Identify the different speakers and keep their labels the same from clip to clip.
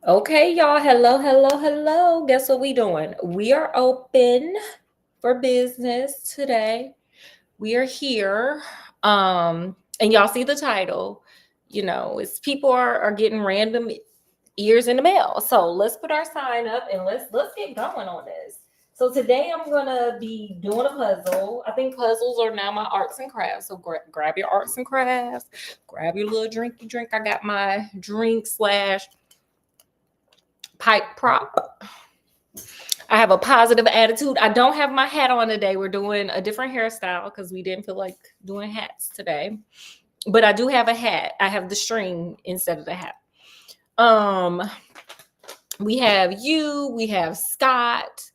Speaker 1: Okay, y'all. Hello, hello, hello. Guess what we doing? We are open for business today. We are here. And y'all see the title. It's people are getting random ears in the mail. So let's put our sign up and let's get going on this. So today I'm gonna be doing a puzzle. I think puzzles are now my arts and crafts. So grab your arts and crafts, grab your little drinky drink. I got my drink slash pipe prop. I have a positive attitude. I don't have my hat on today. We're doing a different hairstyle because we didn't feel like doing hats today. But I do have a hat. I have the string instead of the hat. Um, we have you, we have Scott,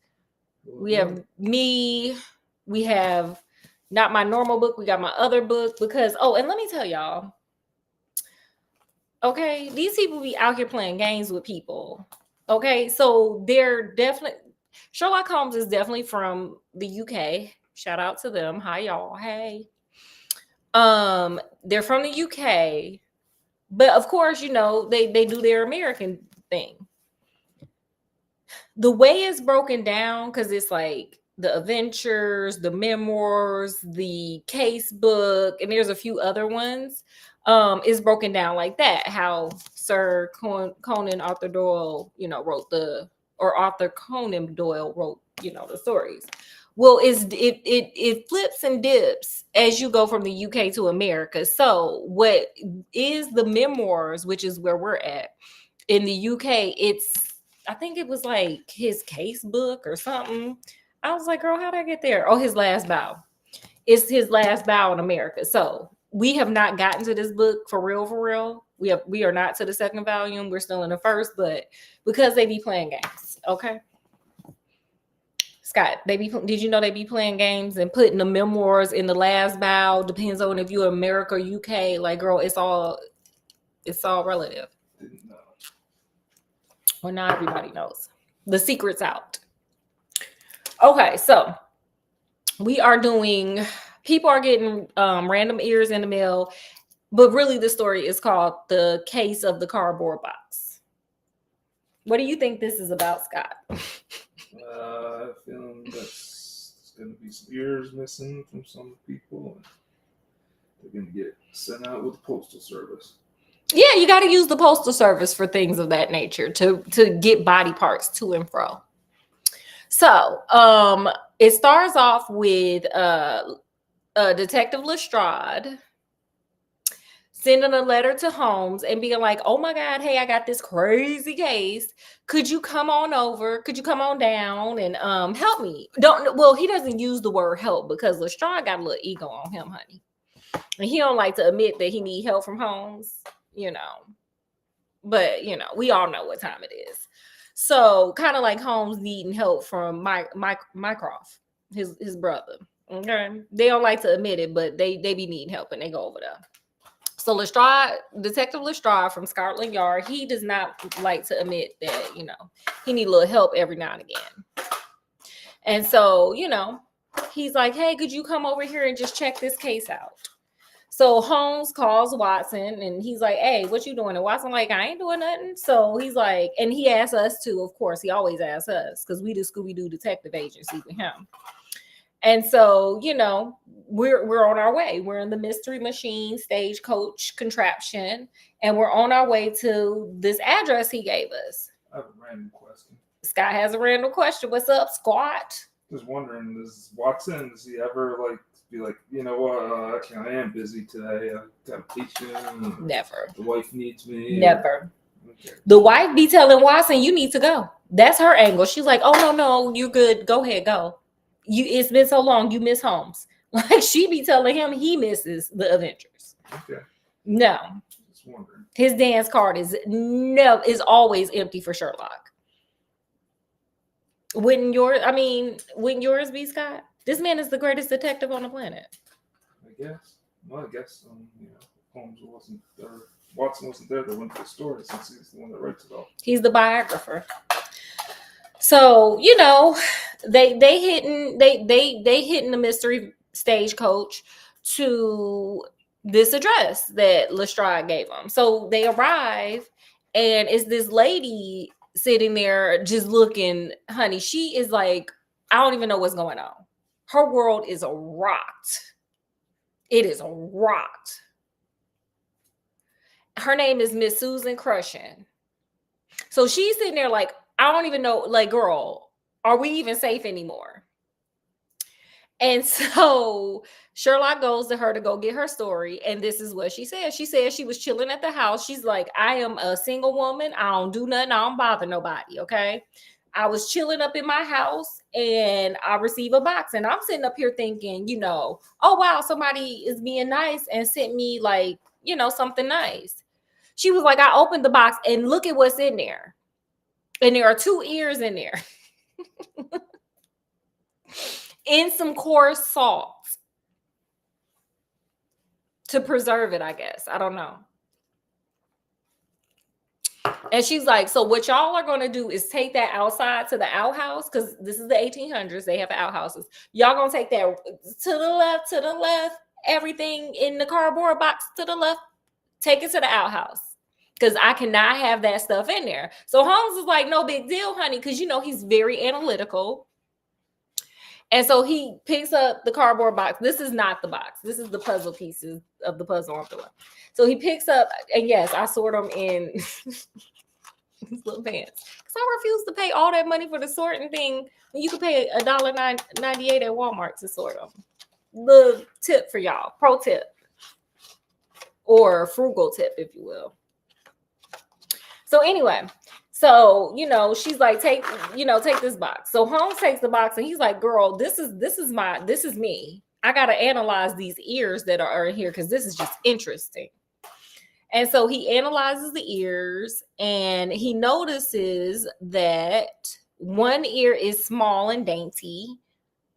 Speaker 1: we have me, we have not my normal book, we got my other book because and let me tell y'all, okay, these people be out here playing games with people. Okay, so they're definitely Sherlock Holmes is definitely from the UK. Shout out to them. Hi y'all. Hey. They're from the UK, but of course, they do their American thing. The way it's broken down, because it's like the adventures, the memoirs, the case book, and there's a few other ones. Is broken down like that. How Sir Conan Arthur Doyle, Arthur Conan Doyle wrote, the stories. Well, it flips and dips as you go from the UK to America. So what is the memoirs, which is where we're at in the UK? I think it was like his case book or something. I was like, girl, how'd I get there? Oh, his last bow. It's his last bow in America. So we have not gotten to this book for real, for real. We are not to the second volume. We're still in the first, but because they be playing games, okay. Scott, did you know they be playing games and putting the memoirs in the last bow? Depends on if you're America or UK. Like, girl, it's all relative.
Speaker 2: Didn't know.
Speaker 1: Well, now everybody knows. The secret's out. Okay, so we are doing, people are getting random ears in the mail, but really the story is called The Case of the Cardboard Box. What do you think this is about, Scott?
Speaker 2: I feel there's going to be some ears missing from some people. And they're going to get sent out with the postal service.
Speaker 1: Yeah, you got to use the postal service for things of that nature to get body parts to and fro. So, it starts off with Detective Lestrade sending a letter to Holmes and being like, oh my God, hey, I got this crazy case. Could you come on over? Could you come on down and help me? He doesn't use the word help because Lestrade got a little ego on him, honey. And he don't like to admit that he need help from Holmes, But, we all know what time it is. So kind of like Holmes needing help from Mycroft, his brother. Okay. They don't like to admit it, but they be needing help and they go over there. So Lestrade, Detective Lestrade from Scotland Yard, he does not like to admit that, he need a little help every now and again. And so, he's like, hey, could you come over here and just check this case out? So Holmes calls Watson and he's like, hey, what you doing? And Watson like, I ain't doing nothing. So he's like, and he asks us to, of course, he always asks us because we the Scooby-Doo detective agency with him. And so, we're on our way. We're in the Mystery Machine stagecoach contraption, and we're on our way to this address he gave us.
Speaker 2: I have a random question.
Speaker 1: Scott has a random question. What's up, Squat?
Speaker 2: Just wondering, does Watson, does he ever be like, you know what, I am busy today. I got a patient.
Speaker 1: Never.
Speaker 2: The wife needs me.
Speaker 1: Never.
Speaker 2: Okay.
Speaker 1: The wife be telling Watson, you need to go. That's her angle. She's like, oh, no, you're good. Go ahead, go. It's been so long, you miss Holmes. Like she be telling him he misses the Avengers.
Speaker 2: Okay.
Speaker 1: No.
Speaker 2: Just wondering.
Speaker 1: His dance card is always empty for Sherlock. Wouldn't yours be, Scott? This man is the greatest detective on the planet.
Speaker 2: I guess. Well, I guess Holmes wasn't there. Watson wasn't there to link the story since he's the one that writes it all.
Speaker 1: He's the biographer. So, they hitting the mystery stagecoach to this address that Lestrade gave them. So they arrive And it's this lady sitting there just looking, honey. She is like, I don't even know what's going on. Her world is rocked. It is rocked. Her name is Miss Susan Crushin. So she's sitting there like, I don't even know, like, girl, are we even safe anymore? And so Sherlock goes to her to go get her story. And this is what she said. She said she was chilling at the house. She's like, I am a single woman. I don't do nothing. I don't bother nobody. Okay. I was chilling up in my house and I receive a box. And I'm sitting up here thinking, oh, wow, somebody is being nice and sent me like, something nice. She was like, I opened the box and look at what's in there. And there are 2 ears in there. In some coarse salt to preserve it, I guess. I don't know. And she's like, so what y'all are going to do is take that outside to the outhouse, because this is the 1800s. They have outhouses. Y'all going to take that to the left, everything in the cardboard box to the left, take it to the outhouse, because I cannot have that stuff in there. So Holmes is like, no big deal, honey, because, he's very analytical. And so he picks up the cardboard box. This is not the box. This is the puzzle pieces of the puzzle on the left. So he picks up, and yes, I sort them in these little pants. Because I refuse to pay all that money for the sorting thing when you can pay $1.98 at Walmart to sort them. The tip for y'all, pro tip, or frugal tip, if you will. So anyway, so she's like, take this box. So Holmes takes the box and he's like, girl, this is me. I gotta analyze these ears that are in here because this is just interesting. And so he analyzes the ears and he notices that one ear is small and dainty,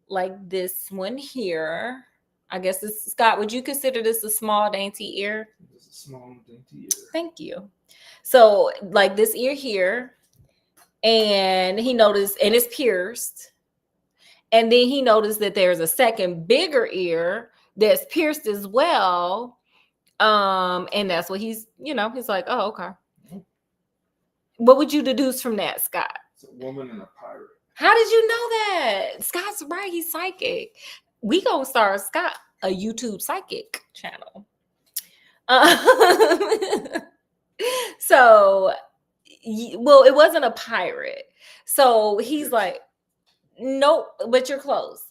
Speaker 1: like this one here. I guess Scott, would you consider this a small, dainty ear?
Speaker 2: It's a small, dainty ear.
Speaker 1: Thank you. So like this ear here, and he noticed, and it's pierced. And then he noticed that there's a second bigger ear that's pierced as well. And that's what he's like, oh, okay. What would you deduce from that, Scott?
Speaker 2: It's a woman and a pirate.
Speaker 1: How did you know that? Scott's right. He's psychic. We gonna start Scott a YouTube psychic channel. So, well, it wasn't a pirate. So he's like, nope, but you're close.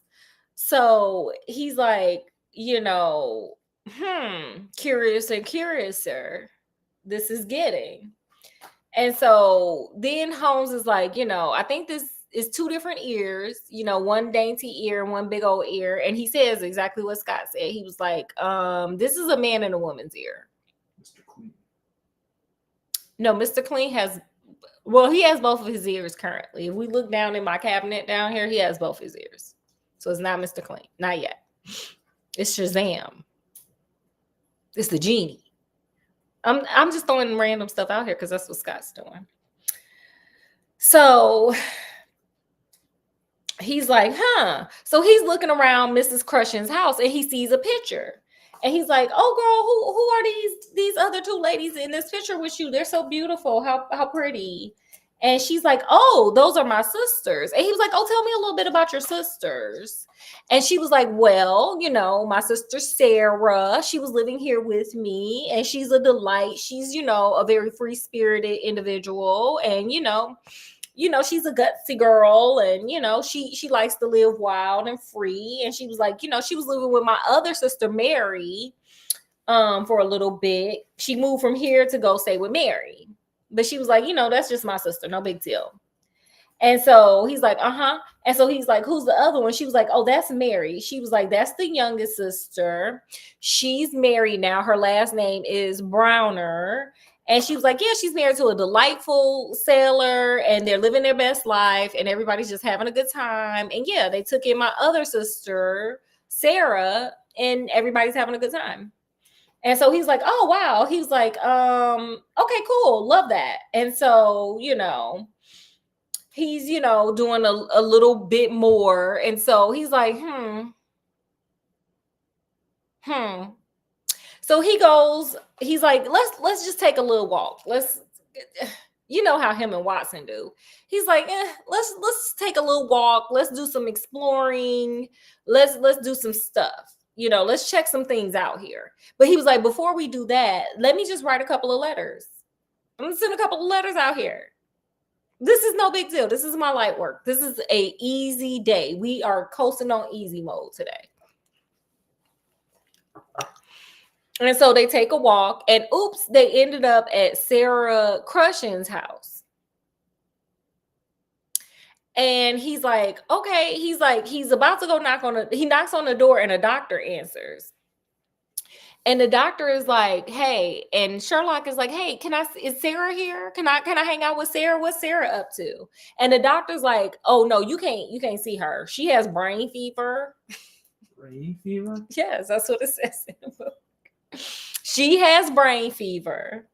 Speaker 1: So he's like, curious and curiouser this is getting. And so then Holmes is like, I think this is 2 different ears, one dainty ear, one big old ear. And he says exactly what Scott said. He was like, this is a man and a woman's ear.
Speaker 2: Mr. Clean.
Speaker 1: No, Mr. Clean has both of his ears currently. If we look down in my cabinet down here, he has both his ears. So it's not Mr. Clean. Not yet. It's Shazam. It's the genie. I'm just throwing random stuff out here because that's what Scott's doing. So he's like, So he's looking around Mrs. Crushin's house and he sees a picture. And he's like, oh, girl, who are these other 2 ladies in this picture with you? They're so beautiful. How pretty. And she's like, oh, those are my sisters. And he was like, oh, tell me a little bit about your sisters. And she was like, well, my sister Sarah, she was living here with me and she's a delight. She's, a very free-spirited individual. And, she's a gutsy girl and, she likes to live wild and free. And she was like, she was living with my other sister, Mary, for a little bit. She moved from here to go stay with Mary. But she was like, that's just my sister. No big deal. And so he's like, And so he's like, who's the other one? She was like, oh, that's Mary. She was like, that's the youngest sister. She's married now. Her last name is Browner. And she was like, yeah, she's married to a delightful sailor and they're living their best life and everybody's just having a good time. And yeah, they took in my other sister, Sarah, and everybody's having a good time. And so he's like, oh, wow. He was like, okay, cool. Love that. And so, he's, doing a little bit more. And so he's like, So he goes, he's like, let's just take a little walk. you know how him and Watson do. He's like, let's take a little walk. Let's do some exploring. Let's do some stuff. Let's check some things out here. But he was like, before we do that, let me just write a couple of letters. I'm gonna send a couple of letters out here. This is no big deal. This is my light work. This is a easy day. We are coasting on easy mode today. And so they take a walk, and oops, they ended up at Sarah Crushin's house. And he's like, okay, he's about to go he knocks on the door, and a doctor answers. And the doctor is like, hey, and Sherlock is like, hey, is Sarah here? Can I hang out with Sarah? What's Sarah up to? And the doctor's like, oh no, you can't see her. She has brain fever.
Speaker 2: Brain fever?
Speaker 1: Yes, that's what it says in the book. She has brain fever.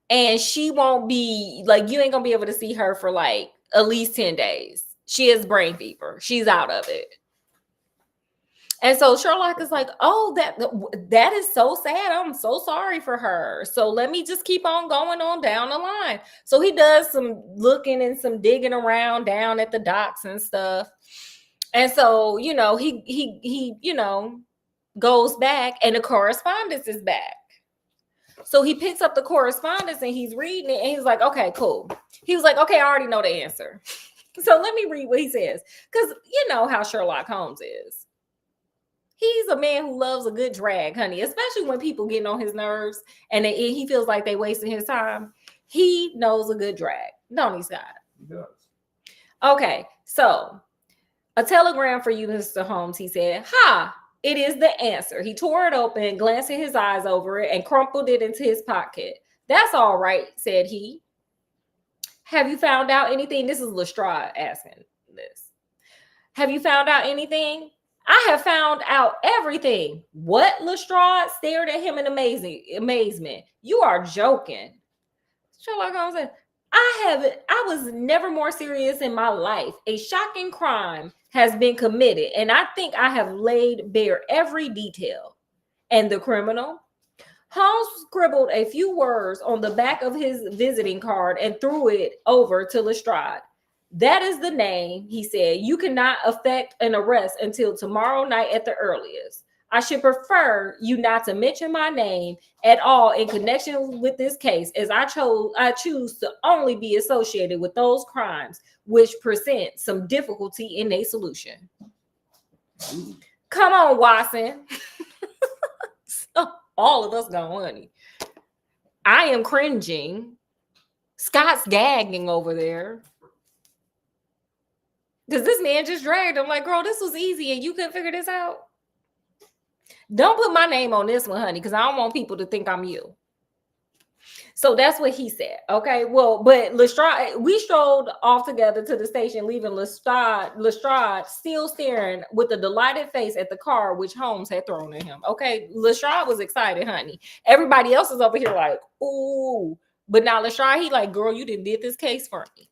Speaker 1: And she won't be, like, you ain't gonna be able to see her for like at least 10 days. She has brain fever. She's out of it. And so Sherlock is like, oh, that is so sad. I'm so sorry for her. So let me just keep on going on down the line. So he does some looking and some digging around down at the docks and stuff. And so, he goes back, and the correspondence is back. So he picks up the correspondence and he's reading it, and he's like, okay, cool. He was like, okay, I already know the answer. So let me read what he says. Because you know how Sherlock Holmes is. He's a man who loves a good drag, honey, especially when people getting on his nerves and he feels like they wasting his time. He knows a good drag, don't he, Scott?
Speaker 2: He does.
Speaker 1: Okay, so a telegram for you, Mr. Holmes, he said. Ha! It is the answer. He tore it open, glancing his eyes over it, and crumpled it into his pocket. That's all right, said he. Have you found out anything? This is Lestrade asking this. Have you found out anything? I have found out everything. What? Lestrade stared at him in amazement. You are joking. Sherlock Holmes said, I was never more serious in my life. A shocking crime has been committed, and I think I have laid bare every detail. And the criminal? Holmes scribbled a few words on the back of his visiting card and threw it over to Lestrade. That is the name, he said. You cannot effect an arrest until tomorrow night at the earliest. I should prefer you not to mention my name at all in connection with this case, as I choose to only be associated with those crimes which present some difficulty in their solution. Ooh. Come on, Watson. So all of us go, honey. I am cringing. Scott's gagging over there. Because this man just dragged him like, girl, this was easy and you couldn't figure this out. Don't put my name on this one, honey, because I don't want people to think I'm you. So that's what he said. Okay, well, but Lestrade, we strolled off together to the station, leaving Lestrade still staring with a delighted face at the car which Holmes had thrown at him. Okay, Lestrade was excited, honey. Everybody else is over here like, ooh. But now Lestrade, he like, girl, you did this case for me.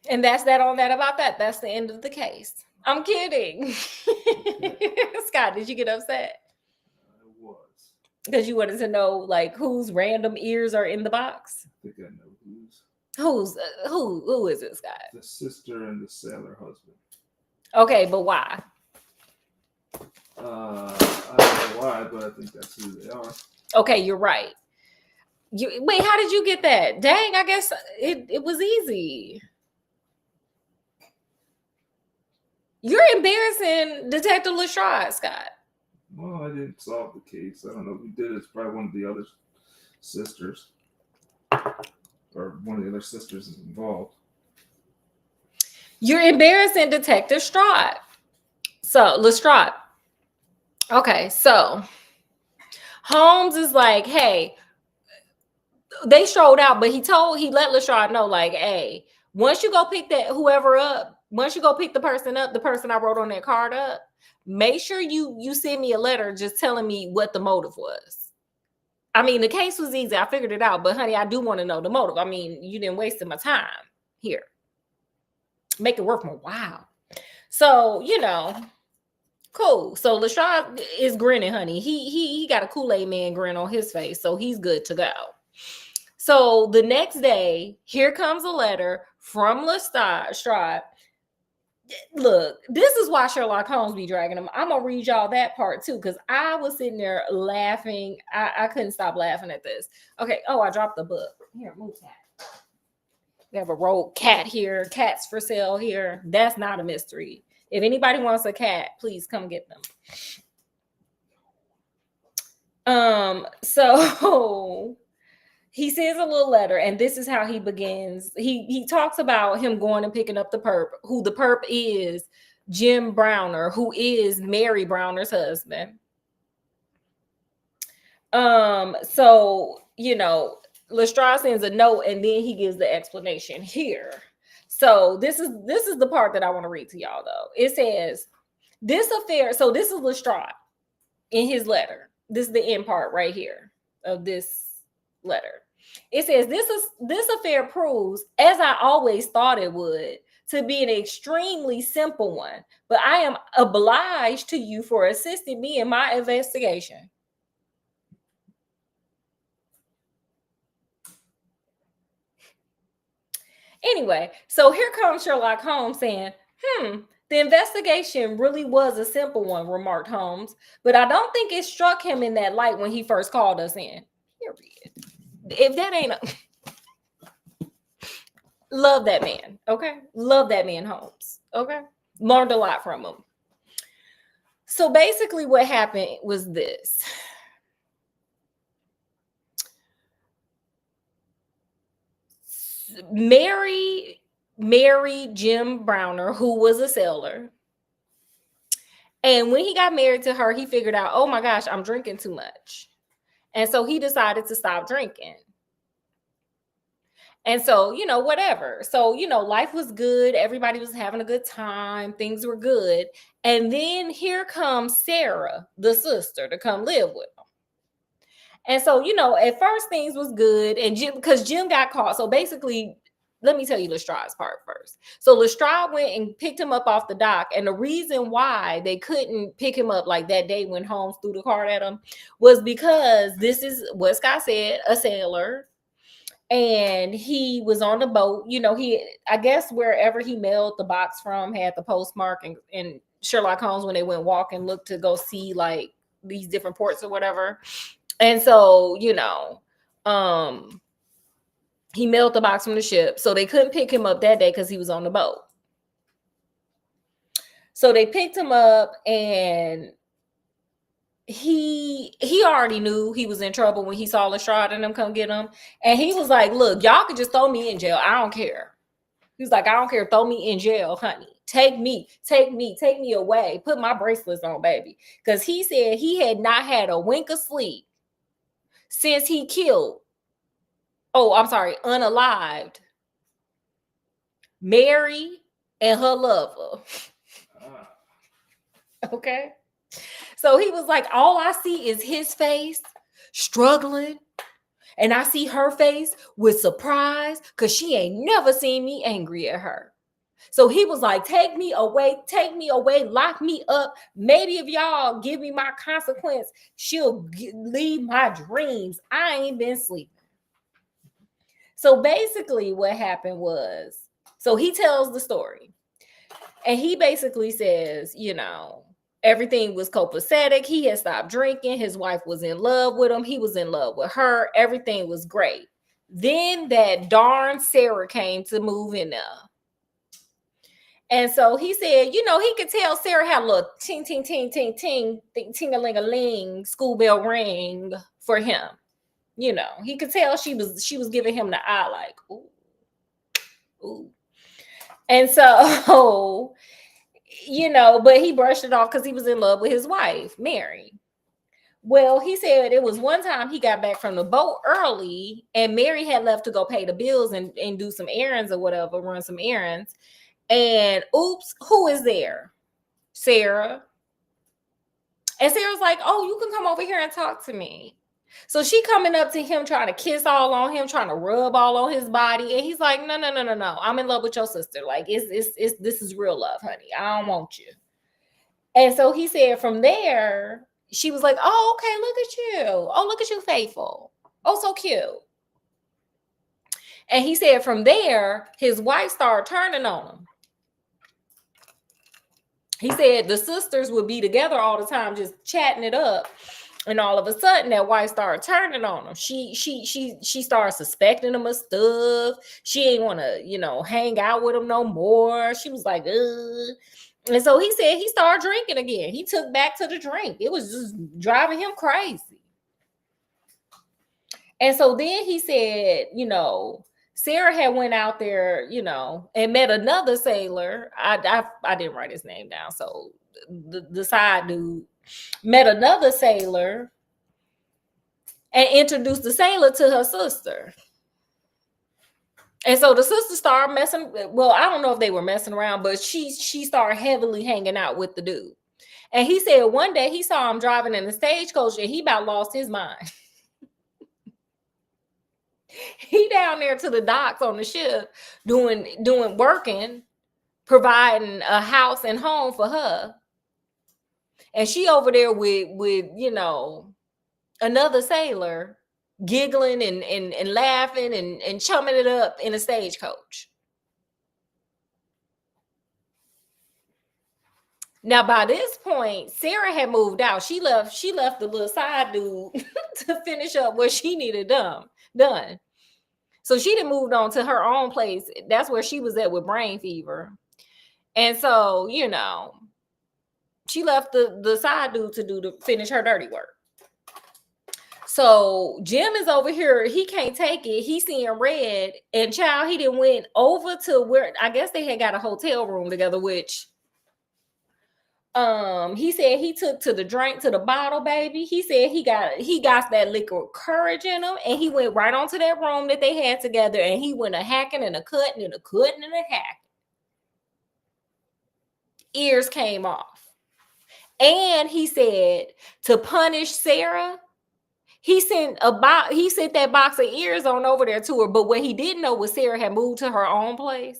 Speaker 1: And that's that on that about that. That's the end of the case. I'm kidding. Scott, did you get upset?
Speaker 2: I was.
Speaker 1: Because you wanted to know, like, whose random ears are in the box?
Speaker 2: I think I know whose.
Speaker 1: Who is it, Scott?
Speaker 2: The sister and the sailor husband.
Speaker 1: Okay, but why?
Speaker 2: I don't know why, but I think that's who they are.
Speaker 1: Okay, you're right. Wait, how did you get that? Dang, I guess it was easy. You're embarrassing Detective Lestrade, Scott.
Speaker 2: Well, I didn't solve the case. I don't know who did it. It's probably one of the other sisters. Or one of the other sisters is involved.
Speaker 1: You're embarrassing Detective Lestrade. Okay, so Holmes is like, hey, they strolled out, but he let Lestrade know, like, hey, once you go pick once you go pick the person I wrote on that card up, make sure you send me a letter just telling me what the motive was. I mean, the case was easy. I figured it out. But, honey, I do want to know the motive. I mean, you didn't waste my time here. Make it worth my while. So, Cool. So Lestrade is grinning, honey. He got a Kool-Aid man grin on his face, so he's good to go. So the next day, here comes a letter from Lestrade. Look, this is why Sherlock Holmes be dragging him. I'm gonna read y'all that part too, because I was sitting there laughing. I couldn't stop laughing at this. Okay. Oh, I dropped the book. Here, move cat. We have a rogue cat here. Cats for sale here. That's not a mystery. If anybody wants a cat, please come get them. So he sends a little letter, and this is how he begins. He talks about him going and picking up the perp, who the perp is Jim Browner, who is Mary Browner's husband. So Lestrade sends a note, and then he gives the explanation here. So this is the part that I want to read to y'all, though. It says, this affair, so this is Lestrade in his letter. This is the end part right here of this letter. It says, this affair proves, as I always thought it would, to be an extremely simple one, but I am obliged to you for assisting me in my investigation. Anyway, so here comes Sherlock Holmes saying, the investigation really was a simple one, remarked Holmes, but I don't think it struck him in that light when he first called us in. Period. If that ain't love that man, okay? Love that man, Holmes, okay? Learned a lot from him. So basically what happened was this. Mary Jim Browner, who was a sailor. And when he got married to her, he figured out, oh my gosh, I'm drinking too much. And so he decided to stop drinking. And so, whatever. So, life was good. Everybody was having a good time. Things were good. And then here comes Sarah, the sister, to come live with him. And so, at first things was good. And because Jim got caught. So basically, let me tell you Lestrade's part first. So Lestrade went and picked him up off the dock. And the reason why they couldn't pick him up like that day when Holmes threw the card at him was because this is what Scott said, a sailor. And he was on the boat. I guess wherever he mailed the box from had the postmark. And Sherlock Holmes, when they went walking, looked to go see like these different ports or whatever. And so, he mailed the box from the ship. So they couldn't pick him up that day because he was on the boat. So they picked him up, and he already knew he was in trouble when he saw Lestrade and them come get him. And he was like, look, y'all could just throw me in jail. I don't care. He was like, I don't care. Throw me in jail, honey. Take me away. Put my bracelets on, baby. Because he said he had not had a wink of sleep since he killed, unalived Mary and her lover. Okay. So he was like, all I see is his face struggling. And I see her face with surprise because she ain't never seen me angry at her. So he was like, take me away, lock me up. Maybe if y'all give me my consequence, she'll leave my dreams. I ain't been sleeping. So basically what happened was, so he tells the story. And he basically says, everything was copacetic. He had stopped drinking. His wife was in love with him. He was in love with her. Everything was great. Then that darn Sarah came to move in there. And so he said, he could tell Sarah had a little ting, ting, ting, ting, ting, ting-a-ling-a-ling, school bell ring for him. He could tell she was giving him the eye like, ooh, ooh. And so, but he brushed it off because he was in love with his wife, Mary. Well, he said it was one time he got back from the boat early, and Mary had left to go pay the bills and do some errands or whatever, run some errands. And oops, who is there? Sarah. And Sarah's like, oh, you can come over here and talk to me. So she coming up to him, trying to kiss all on him, trying to rub all on his body. And he's like, no. I'm in love with your sister. Like, this is real love, honey. I don't want you. And so he said from there, she was like, oh, okay, look at you. Oh, look at you, faithful. Oh, so cute. And he said from there, his wife started turning on him. He said the sisters would be together all the time, just chatting it up. And all of a sudden, that wife started turning on him. She started suspecting him of stuff. She ain't want to, hang out with him no more. She was like, ugh. And so he said he started drinking again. He took back to the drink. It was just driving him crazy. And so then he said, Sarah had went out there, and met another sailor. I didn't write his name down. So the side dude met another sailor and introduced the sailor to her sister. And so the sister started messing. Well, I don't know if they were messing around, but she started heavily hanging out with the dude. And he said one day he saw him driving in a stagecoach and he about lost his mind. He down there to the docks on the ship doing working, providing a house and home for her. And she over there with another sailor giggling and laughing and chumming it up in a stagecoach. Now, by this point, Sarah had moved out. She left the little side dude to finish up what she needed done. So she done moved on to her own place. That's where she was at with brain fever. And so, she left the side dude to finish her dirty work. So Jim is over here. He can't take it. He's seeing red. And child, he done went over to where I guess they had got a hotel room together, which he said he took to the bottle, baby. He said he got that liquor courage in him, and he went right onto that room that they had together, and he went a hacking and a cutting and a cutting and a hacking. Ears came off. And he said to punish Sarah, he sent that box of ears on over there to her. But what he didn't know was Sarah had moved to her own place.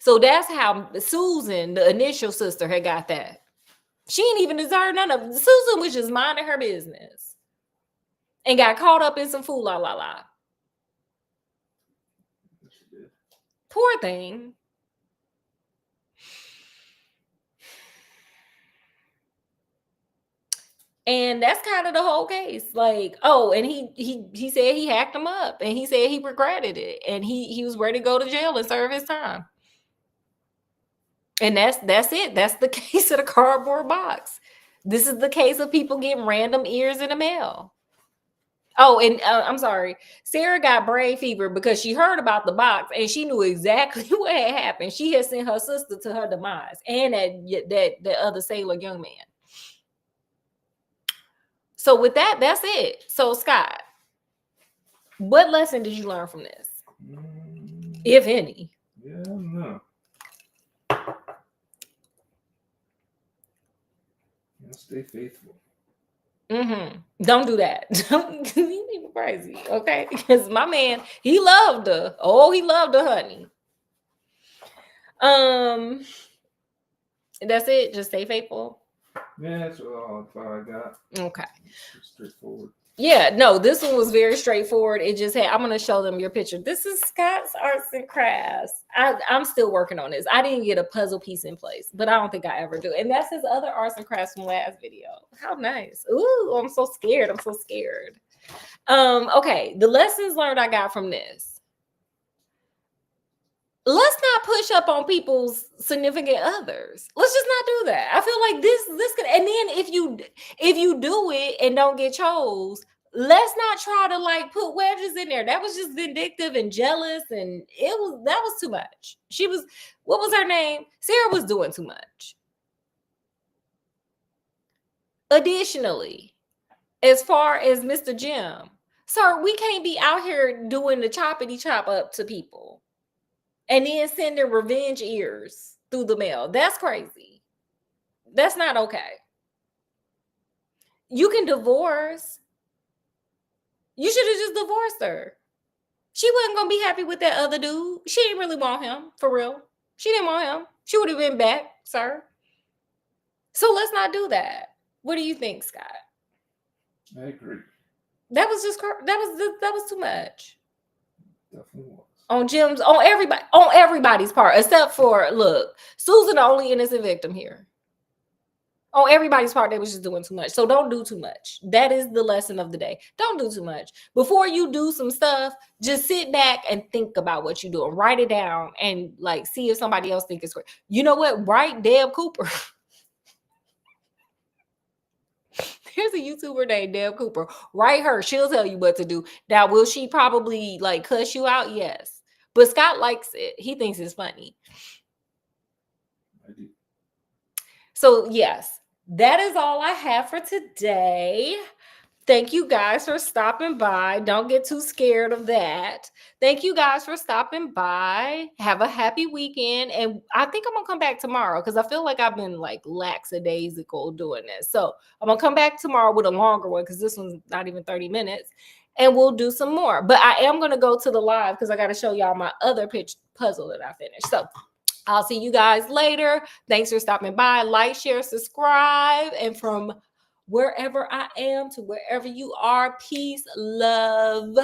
Speaker 1: So that's how Susan, the initial sister, had got that. She didn't even deserve none of it. Susan was just minding her business and got caught up in some fool la la la. Poor thing. And that's kind of the whole case. Like, oh, and he said he hacked him up, and he said he regretted it, and he was ready to go to jail and serve his time. And that's it. That's the case of the cardboard box. This is the case of people getting random ears in the mail. Oh, and I'm sorry. Sarah got brain fever because she heard about the box and she knew exactly what had happened. She had sent her sister to her demise and that other sailor young man. So with that, that's it. So Scott, what lesson did you learn from this? If any?
Speaker 2: Yeah, no. Stay faithful.
Speaker 1: Don't do that. You even crazy, okay? Because my man, he loved her. Oh, he loved her, honey. That's it. Just stay faithful.
Speaker 2: Yeah, that's all I got.
Speaker 1: Okay.
Speaker 2: Straightforward.
Speaker 1: Yeah, no, this one was very straightforward. It just had, I'm going to show them your picture. This is Scott's Arts and Crafts. I'm still working on this. I didn't get a puzzle piece in place, but I don't think I ever do. And that's his other arts and crafts from last video. How nice. Ooh, I'm so scared. Okay, the lessons learned I got from this. Let's not push up on people's significant others. Let's just not do that. I feel like this could, and then if you do it and don't get chose, let's not try to like put wedges in there. That was just vindictive and jealous, and that was too much. What was her name? Sarah was doing too much. Additionally, as far as Mr. Jim, sir, we can't be out here doing the choppity chop up to people and then sending revenge ears through the mail. That's crazy. That's not okay. You can divorce. You should have just divorced her. She wasn't going to be happy with that other dude. She didn't really want him, for real. She didn't want him. She would have been back, sir. So let's not do that. What do you think, Scott?
Speaker 2: I agree.
Speaker 1: That was that was too much.
Speaker 2: Definitely was.
Speaker 1: On Jim's, on everybody's part, except for, look, Susan, the only innocent victim here. On everybody's part, they was just doing too much. So don't do too much. That is the lesson of the day. Don't do too much. Before you do some stuff, just sit back and think about what you're doing. Write it down and like see if somebody else thinks it's great. You know what? Write Deb Cooper. Here's a YouTuber named Deb Cooper. Write her. She'll tell you what to do. Now, will she probably like cuss you out? Yes. But Scott likes it. He thinks it's funny.
Speaker 2: I do.
Speaker 1: So, yes, that is all I have for today. Thank you guys for stopping by. Don't get too scared of that. Thank you guys for stopping by. Have a happy weekend. And I think I'm going to come back tomorrow because I feel like I've been like lackadaisical doing this. So I'm going to come back tomorrow with a longer one because this one's not even 30 minutes. And we'll do some more. But I am going to go to the live because I got to show y'all my other pitch puzzle that I finished. So I'll see you guys later. Thanks for stopping by. Like, share, subscribe. And from wherever I am to wherever you are, peace, love.